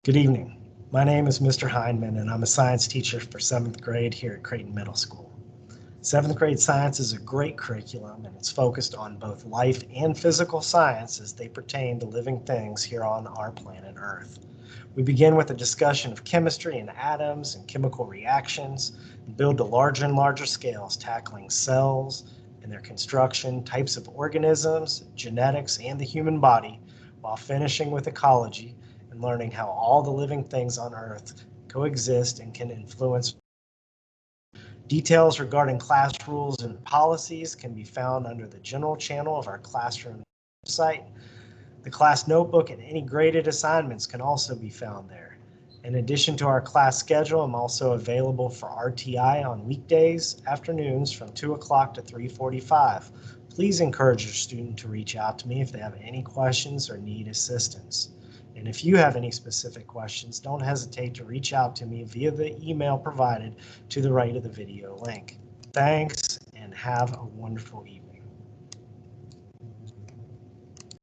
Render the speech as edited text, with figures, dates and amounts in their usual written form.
Good evening. My name is Mr. Hindman, and I'm a science teacher for 7th grade here at Creighton Middle School. 7th grade science is a great curriculum, and it's focused on both life and physical science as they pertain to living things here on our planet Earth. We begin with a discussion of chemistry and atoms and chemical reactions, and build to larger and larger scales, tackling cells and their construction, types of organisms, genetics, and the human body, while finishing with ecology and learning how all the living things on Earth coexist and can influence. Details regarding class rules and policies can be found under the general channel of our classroom website. The class notebook and any graded assignments can also be found there. In addition to our class schedule, I'm also available for RTI on weekdays, afternoons from 2 o'clock to 3:45. Please encourage your student to reach out to me if they have any questions or need assistance. And if you have any specific questions, don't hesitate to reach out to me via the email provided to the right of the video link. Thanks, and have a wonderful evening.